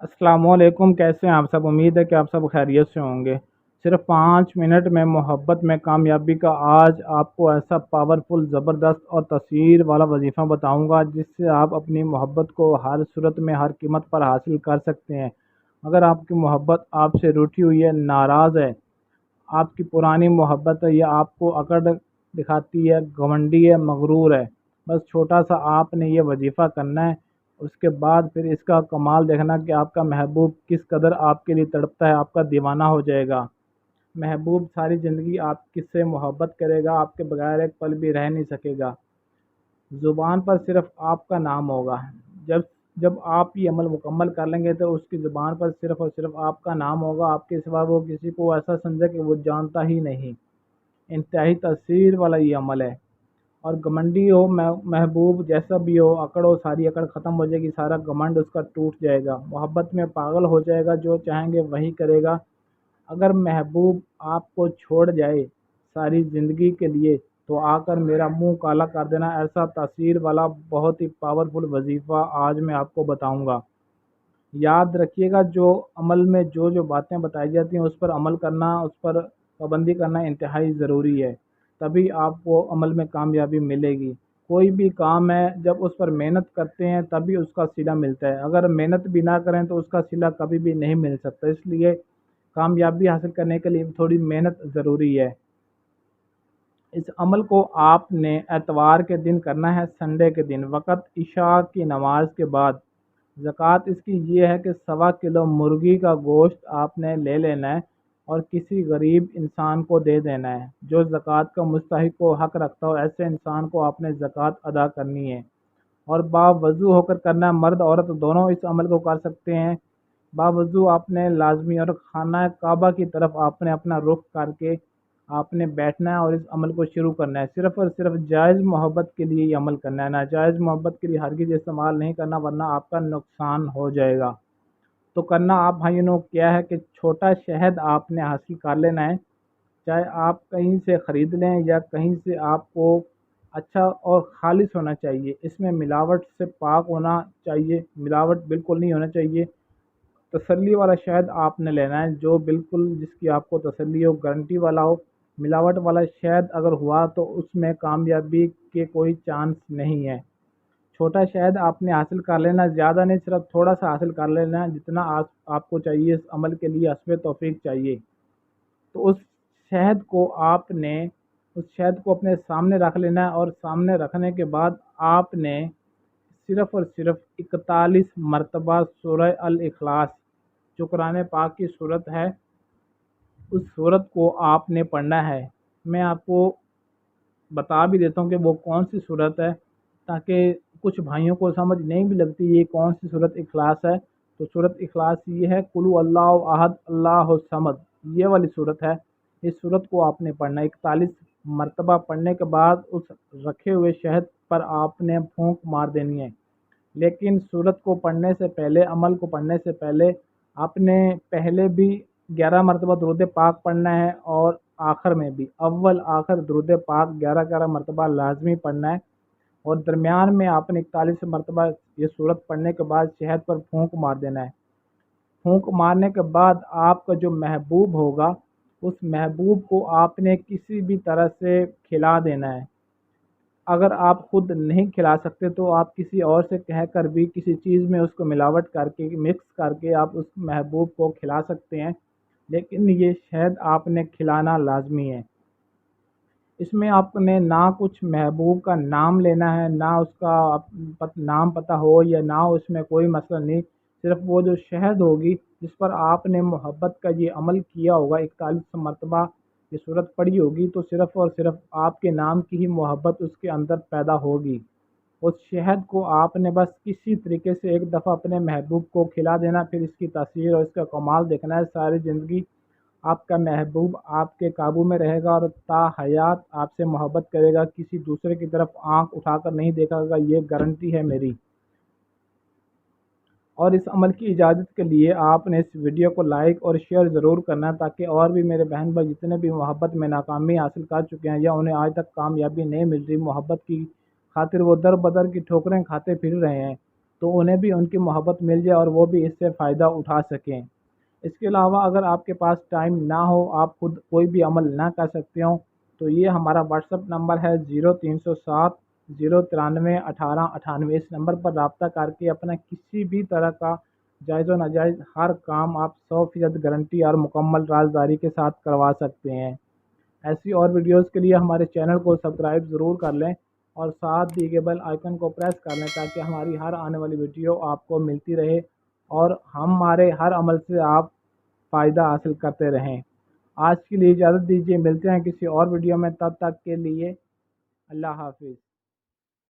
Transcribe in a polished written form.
السلام علیکم، کیسے ہیں آپ سب؟ امید ہے کہ آپ سب خیریت سے ہوں گے۔ صرف 5 منٹ میں محبت میں کامیابی کا آج آپ کو ایسا پاورفل، زبردست اور تاثیر والا وظیفہ بتاؤں گا جس سے آپ اپنی محبت کو ہر صورت میں، ہر قیمت پر حاصل کر سکتے ہیں۔ اگر آپ کی محبت آپ سے روٹھی ہوئی ہے، ناراض ہے، آپ کی پرانی محبت ہے یا آپ کو اکڑ دکھاتی ہے، گھمنڈی ہے، مغرور ہے، بس چھوٹا سا آپ نے یہ وظیفہ کرنا ہے۔ اس کے بعد پھر اس کا کمال دیکھنا کہ آپ کا محبوب کس قدر آپ کے لیے تڑپتا ہے، آپ کا دیوانہ ہو جائے گا۔ محبوب ساری زندگی آپ کس سے محبت کرے گا، آپ کے بغیر ایک پل بھی رہ نہیں سکے گا۔ زبان پر صرف آپ کا نام ہوگا۔ جب جب آپ یہ عمل مکمل کر لیں گے تو اس کی زبان پر صرف اور صرف آپ کا نام ہوگا، آپ کے سوا وہ کسی کو ایسا سمجھے کہ وہ جانتا ہی نہیں۔ انتہائی تاثیر والا یہ عمل ہے۔ اور گمنڈی ہو محبوب جیسا بھی ہو، اکڑ ہو، ساری اکڑ ختم ہو جائے گی، سارا گمنڈ اس کا ٹوٹ جائے گا، محبت میں پاگل ہو جائے گا، جو چاہیں گے وہی کرے گا۔ اگر محبوب آپ کو چھوڑ جائے ساری زندگی کے لیے تو آ کر میرا منہ کالا کر دینا۔ ایسا تاثیر والا بہت ہی پاورفل وظیفہ آج میں آپ کو بتاؤں گا۔ یاد رکھیے گا، جو عمل میں جو جو باتیں بتائی جاتی ہیں اس پر عمل کرنا، اس پر پابندی کرنا انتہائی ضروری ہے، تبھی آپ کو عمل میں کامیابی ملے گی۔ کوئی بھی کام ہے جب اس پر محنت کرتے ہیں تبھی اس کا صلہ ملتا ہے، اگر محنت بھی نہ کریں تو اس کا صلہ کبھی بھی نہیں مل سکتا۔ اس لیے کامیابی حاصل کرنے کے لیے تھوڑی محنت ضروری ہے۔ اس عمل کو آپ نے اتوار کے دن کرنا ہے، سنڈے کے دن، وقت عشاء کی نماز کے بعد۔ زکوٰۃ اس کی یہ ہے کہ 1.25 کلو مرغی کا گوشت آپ نے لے لینا ہے اور کسی غریب انسان کو دے دینا ہے، جو زکوٰۃ کا مستحق و حق رکھتا ہو، ایسے انسان کو آپ نے زکوٰۃ ادا کرنی ہے۔ اور باوضو ہو کر کرنا ہے، مرد عورت دونوں اس عمل کو کر سکتے ہیں۔ باوضو آپ نے لازمی اور خانہ کعبہ کی طرف آپ نے اپنا رخ کر کے آپ نے بیٹھنا ہے اور اس عمل کو شروع کرنا ہے۔ صرف اور صرف جائز محبت کے لیے یہ عمل کرنا ہے، ناجائز محبت کے لیے ہرگز استعمال نہیں کرنا، ورنہ آپ کا نقصان ہو جائے گا۔ تو کرنا آپ بھائیوں کیا ہے کہ چھوٹا شہد آپ نے حاصل کر لینا ہے، چاہے آپ کہیں سے خرید لیں یا کہیں سے، آپ کو اچھا اور خالص ہونا چاہیے، اس میں ملاوٹ سے پاک ہونا چاہیے، ملاوٹ بالکل نہیں ہونا چاہیے۔ تسلی والا شہد آپ نے لینا ہے، جو بالکل جس کی آپ کو تسلی ہو، گارنٹی والا ہو۔ ملاوٹ والا شہد اگر ہوا تو اس میں کامیابی کے کوئی چانس نہیں ہے۔ چھوٹا شہد آپ نے حاصل کر لینا، زیادہ نہیں، صرف تھوڑا سا حاصل کر لینا ہے، جتنا آپ کو چاہیے اس عمل کے لیے حسب توفیق چاہیے۔ تو اس شہد کو آپ نے، اس شہد کو اپنے سامنے رکھ لینا ہے، اور سامنے رکھنے کے بعد آپ نے صرف اور صرف 41 مرتبہ سورہ الاخلاص، جو قرآن پاک کی صورت ہے، اس صورت کو آپ نے پڑھنا ہے۔ میں آپ کو بتا بھی دیتا ہوں کہ وہ کون سی صورت ہے، تاکہ کچھ بھائیوں کو سمجھ نہیں بھی لگتی یہ کون سی صورت اخلاص ہے۔ تو صورت اخلاص یہ ہے، قل هو اللہ احد اللہ الصمد، یہ والی صورت ہے۔ اس صورت کو آپ نے پڑھنا ہے 41 مرتبہ۔ پڑھنے کے بعد اس رکھے ہوئے شہد پر آپ نے پھونک مار دینی ہے۔ لیکن صورت کو پڑھنے سے پہلے، عمل کو پڑھنے سے پہلے، آپ نے پہلے بھی 11 مرتبہ درود پاک پڑھنا ہے، اور آخر میں بھی اول آخر درود پاک 11 مرتبہ لازمی پڑھنا ہے۔ اور درمیان میں آپ نے 41 مرتبہ یہ صورت پڑھنے کے بعد شہد پر پھونک مار دینا ہے۔ پھونک مارنے کے بعد آپ کا جو محبوب ہوگا، اس محبوب کو آپ نے کسی بھی طرح سے کھلا دینا ہے۔ اگر آپ خود نہیں کھلا سکتے تو آپ کسی اور سے کہہ کر بھی، کسی چیز میں اس کو ملاوٹ کر کے، مکس کر کے آپ اس محبوب کو کھلا سکتے ہیں، لیکن یہ شہد آپ نے کھلانا لازمی ہے۔ اس میں آپ نے نہ کچھ محبوب کا نام لینا ہے، نہ اس کا نام پتہ ہو یا نہ ہو، اس میں کوئی مسئلہ نہیں۔ صرف وہ جو شہد ہوگی جس پر آپ نے محبت کا یہ عمل کیا ہوگا، 41 مرتبہ یہ صورت پڑھی ہوگی، تو صرف اور صرف آپ کے نام کی ہی محبت اس کے اندر پیدا ہوگی۔ اس شہد کو آپ نے بس کسی طریقے سے ایک دفعہ اپنے محبوب کو کھلا دینا، پھر اس کی تاثیر اور اس کا کمال دیکھنا ہے۔ ساری زندگی آپ کا محبوب آپ کے قابو میں رہے گا اور تا حیات آپ سے محبت کرے گا، کسی دوسرے کی طرف آنکھ اٹھا کر نہیں دیکھا گا، یہ گارنٹی ہے میری۔ اور اس عمل کی اجازت کے لیے آپ نے اس ویڈیو کو لائک اور شیئر ضرور کرنا ہے، تاکہ اور بھی میرے بہن بھائی جتنے بھی محبت میں ناکامی حاصل کر چکے ہیں یا انہیں آج تک کامیابی نہیں مل رہی، محبت کی خاطر وہ در بدر کی ٹھوکریں کھاتے پھر رہے ہیں، تو انہیں بھی ان کی محبت مل جائے اور وہ بھی اس سے فائدہ اٹھا سکیں۔ اس کے علاوہ اگر آپ کے پاس ٹائم نہ ہو، آپ خود کوئی بھی عمل نہ کر سکتے ہوں، تو یہ ہمارا واٹس ایپ نمبر ہے 0307 093 1898۔ اس نمبر پر رابطہ کر کے اپنا کسی بھی طرح کا جائز و ناجائز ہر کام آپ 100% گارنٹی اور مکمل رازداری کے ساتھ کروا سکتے ہیں۔ ایسی اور ویڈیوز کے لیے ہمارے چینل کو سبسکرائب ضرور کر لیں اور ساتھ دی گئے بیل آئیکن کو پریس کر لیں تاکہ ہماری ہر آنے والی ویڈیو آپ کو ملتی رہے اور ہمارے ہر عمل سے آپ فائدہ حاصل کرتے رہیں۔ آج کے لیے اجازت دیجیے، ملتے ہیں کسی اور ویڈیو میں، تب تک کے لیے اللہ حافظ۔